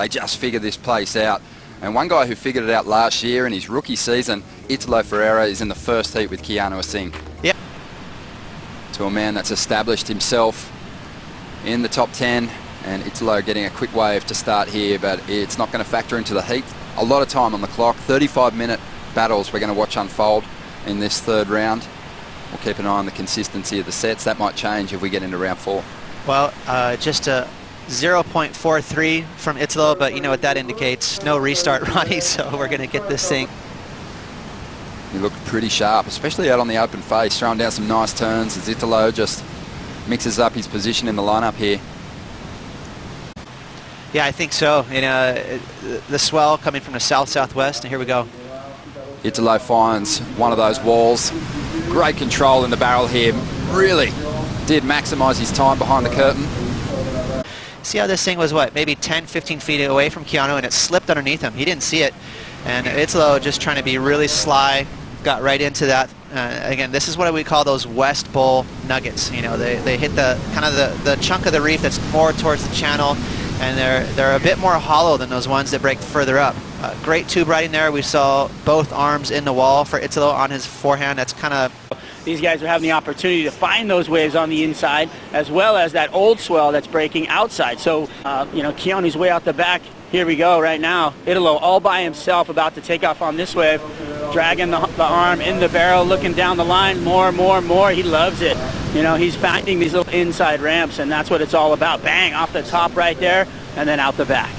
They just figured this place out. And one guy who figured it out last year in his rookie season, Italo Ferreira, is in the first heat with Keanu Asing. Yeah. To a man that's established himself in the top 10, and Italo getting a quick wave to start here, but it's not going to factor into the heat. A lot of time on the clock, 35-minute battles we're going to watch unfold in this third round. We'll keep an eye on the consistency of the sets. That might change if we get into round 4. Well, just a 0.43 from Italo, but you know what that indicates. No restart, Ronnie, so we're going to get this thing. He looked pretty sharp, especially out on the open face, throwing down some nice turns as Italo just mixes up his position in the lineup here. Yeah, I think so. You know, the swell coming from the south-southwest, and here we go. Italo finds one of those walls. Great control in the barrel here. Really did maximize his time behind the curtain. See how this thing was, what, maybe 10, 15 feet away from Keanu, and it slipped underneath him. He didn't see it. And Italo just trying to be really sly, got right into that. Again, this is what we call those West Bowl nuggets. You know, they hit the kind of the chunk of the reef that's more towards the channel, and they're a bit more hollow than those ones that break further up. Great tube riding there. We saw both arms in the wall for Italo on his forehand. That's kind of... These guys are having the opportunity to find those waves on the inside, as well as that old swell that's breaking outside. So, you know, Keanu's way out the back. Here we go right now. Italo all by himself about to take off on this wave, dragging the arm in the barrel, looking down the line, more. He loves it. You know, he's finding these little inside ramps, and that's what it's all about. Bang, off the top right there, and then out the back.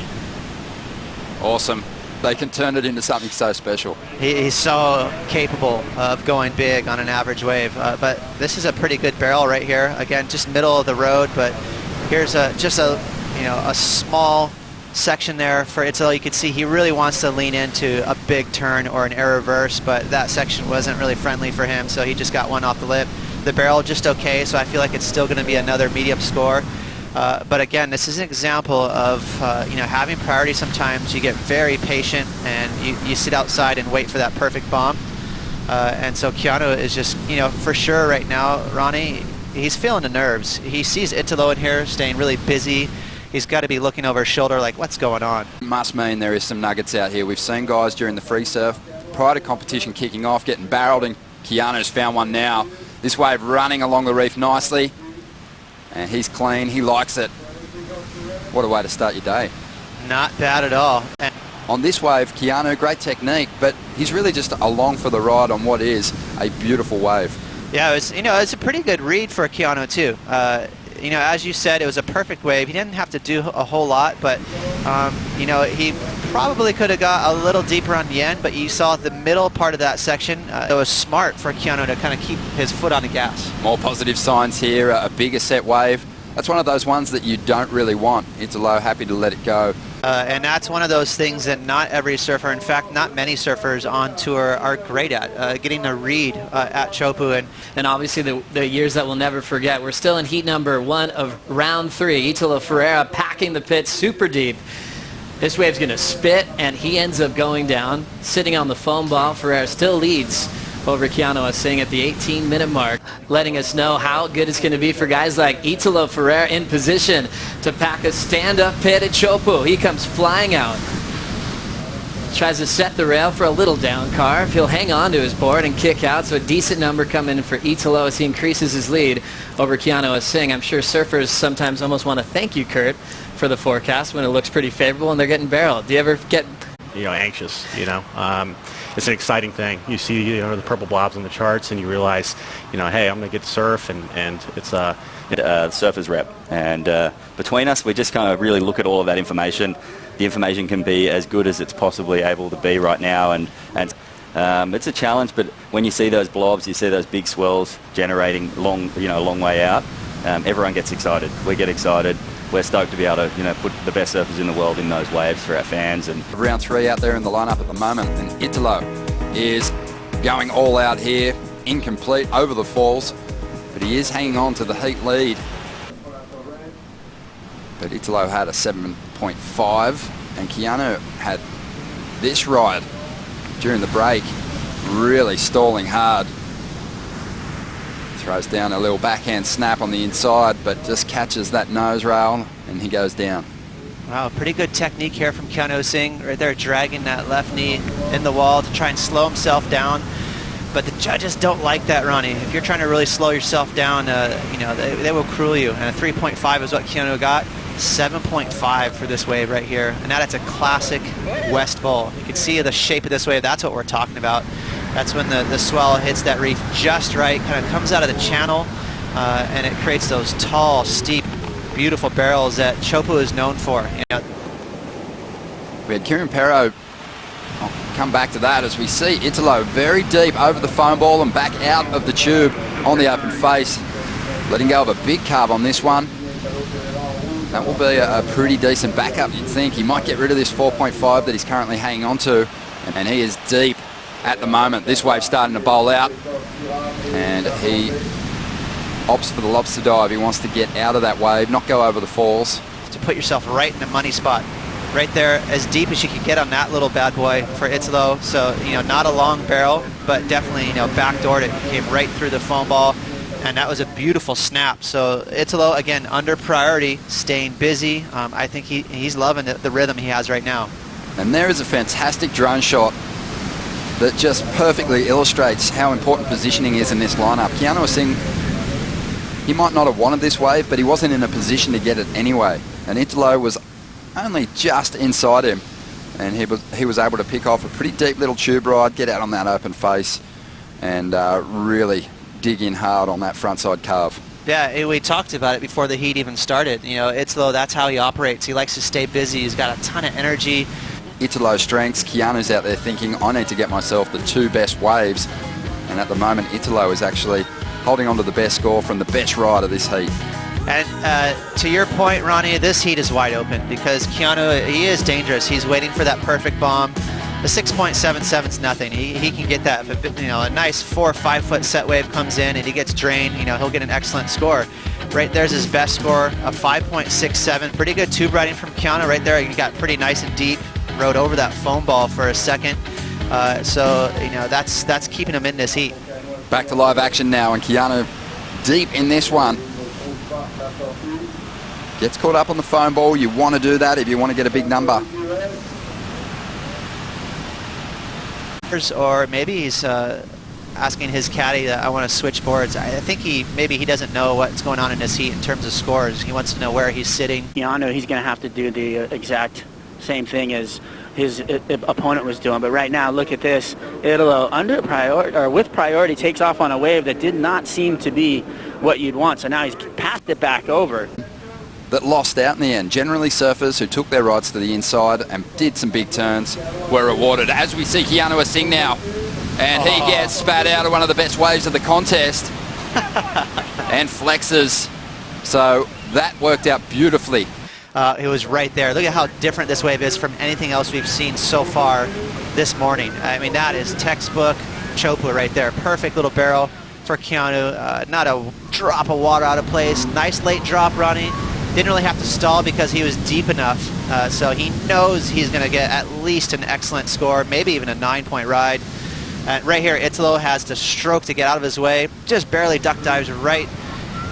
Awesome. They can turn it into something so special. He's so capable of going big on an average wave. But this is a pretty good barrel right here. Again, just middle of the road, but here's just a small section there for Italo. You can see he really wants to lean into a big turn or an air reverse, but that section wasn't really friendly for him, so he just got one off the lip. The barrel just okay, so I feel like it's still going to be another medium score. But again, this is an example of you know, having priority. Sometimes you get very patient and you sit outside and wait for that perfect bomb. And so Keanu is just, you know, for sure right now, Ronnie, he's feeling the nerves. He sees Italo in here staying really busy. He's got to be looking over his shoulder like, what's going on? Must mean there is some nuggets out here. We've seen guys during the free surf, prior to competition kicking off, getting barreled, and Keanu's found one now. This wave running along the reef nicely. And he's clean, he likes it. What a way to start your day. Not bad at all. And on this wave, Keanu, great technique, but he's really just along for the ride on what is a beautiful wave. Yeah, it's a pretty good read for Keanu too. You know, as you said, it was a perfect wave. He didn't have to do a whole lot, but you know, he probably could have got a little deeper on the end, but you saw the middle part of that section. It was smart for Keanu to kind of keep his foot on the gas. More positive signs here, a bigger set wave. That's one of those ones that you don't really want. Italo happy to let it go. And that's one of those things that not every surfer, in fact, not many surfers on tour are great at, getting a read at Chopu. And obviously the years that we'll never forget. We're still in heat number 1 of round 3. Italo Ferreira packing the pit super deep. This wave's going to spit, and he ends up going down, sitting on the foam ball. Ferreira still leads over Keanu Asing at the 18-minute mark, letting us know how good it's going to be for guys like Italo Ferreira in position to pack a stand-up pit at Chopu. He comes flying out. Tries to set the rail for a little down carve. He'll hang on to his board and kick out, so a decent number coming in for Italo as he increases his lead over Keanu Asing. I'm sure surfers sometimes almost want to thank you, Kurt, for the forecast when it looks pretty favorable and they're getting barreled. Do you ever get... You know, anxious, you know. It's an exciting thing. You see, you know, the purple blobs on the charts and you realize, you know, hey, I'm going to get to surf, and it's the surfer's rep. And between us, we just kind of really look at all of that information. The information can be as good as it's possibly able to be right now, and it's a challenge, but when you see those blobs, you see those big swells generating a long way out, everyone gets excited. We get excited. We're stoked to be able to, you know, put the best surfers in the world in those waves for our fans. And round 3 out there in the lineup at the moment, and Italo is going all out here, incomplete over the falls, but he is hanging on to the heat lead. But Italo had a 7.5, and Keanu had this ride during the break, really stalling hard. Throws down a little backhand snap on the inside, but just catches that nose rail and he goes down. Wow, pretty good technique here from Keanu Asing, right there dragging that left knee in the wall to try and slow himself down. But the judges don't like that, Ronnie. If you're trying to really slow yourself down, you know, they will cruel you. And a 3.5 is what Keanu got. 7.5 for this wave right here. And that's a classic West Bowl. You can see the shape of this wave. That's what we're talking about. That's when the swell hits that reef just right, kind of comes out of the channel, and it creates those tall, steep, beautiful barrels that Chopu is known for. You know, we had Kieran Perro. I'll come back to that as we see Italo very deep over the foam ball and back out of the tube on the open face. Letting go of a big carve on this one. That will be a pretty decent backup, you'd think. He might get rid of this 4.5 that he's currently hanging on to. And he is deep at the moment. This wave's starting to bowl out. And he opts for the lobster dive. He wants to get out of that wave, not go over the falls. To put yourself right in the money spot. Right there, as deep as you can get on that little bad boy for Italo. So, you know, not a long barrel, but definitely, you know, backdoored it. Came right through the foam ball. And that was a beautiful snap. So Italo, again, under priority, staying busy. I think he's loving the rhythm he has right now. And there is a fantastic drone shot that just perfectly illustrates how important positioning is in this lineup. Keanu Asing, he might not have wanted this wave, but he wasn't in a position to get it anyway. And Italo was only just inside him. And he was able to pick off a pretty deep little tube ride, get out on that open face, and really dig in hard on that frontside carve. Yeah, we talked about it before the heat even started. You know, Italo, that's how he operates. He likes to stay busy. He's got a ton of energy. Italo's strengths. Keanu's out there thinking, I need to get myself the 2 best waves. And at the moment, Italo is actually holding on to the best score from the best ride of this heat. And to your point, Ronnie, this heat is wide open because Keanu, he is dangerous. He's waiting for that perfect bomb. The 6.77 is nothing. He can get that. If, you know, a nice 4 or 5 foot set wave comes in and he gets drained, you know, he'll get an excellent score. Right there's his best score, a 5.67. Pretty good tube riding from Keanu right there. He got pretty nice and deep, rode over that foam ball for a second. So, you know, that's keeping him in this heat. Back to live action now, and Keanu deep in this one. Gets caught up on the foam ball. You want to do that if you want to get a big number. Or maybe he's asking his caddy that I want to switch boards. I think maybe he doesn't know what's going on in his heat in terms of scores. He wants to know where he's sitting. Keanu, he's going to have to do the exact same thing as his opponent was doing. But right now, look at this. Italo under priority, or with priority, takes off on a wave that did not seem to be what you'd want. So now he's passed it back over. That lost out in the end. Generally, surfers who took their rides to the inside and did some big turns were rewarded. As we see Keanu Asing now, and he gets spat out of one of the best waves of the contest and flexes. So that worked out beautifully. It was right there. Look at how different this wave is from anything else we've seen so far this morning. I mean, that is textbook Chopu right there. Perfect little barrel for Keanu. Not a drop of water out of place. Nice late drop, Ronnie. Didn't really have to stall because he was deep enough, so he knows he's going to get at least an excellent score, maybe even a 9-point ride. Right here, Italo has to stroke to get out of his way, just barely duck dives right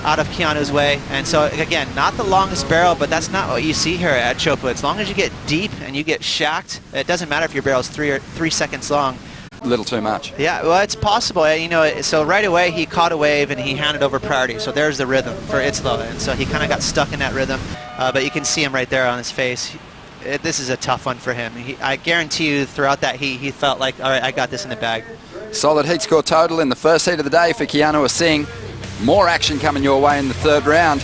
out of Keanu's way. And so, again, not the longest barrel, but that's not what you see here at Chopu. As long as you get deep and you get shacked, it doesn't matter if your barrel's 3 seconds long. A little too much. Yeah, well, it's possible. You know, so right away he caught a wave and he handed over priority. So there's the rhythm for Italo, and so he kind of got stuck in that rhythm. But you can see him right there on his face. This is a tough one for him. I guarantee you, throughout that heat, he felt like, all right, I got this in the bag. Solid heat score total in the first heat of the day for Keanu Asing. More action coming your way in the 3rd round.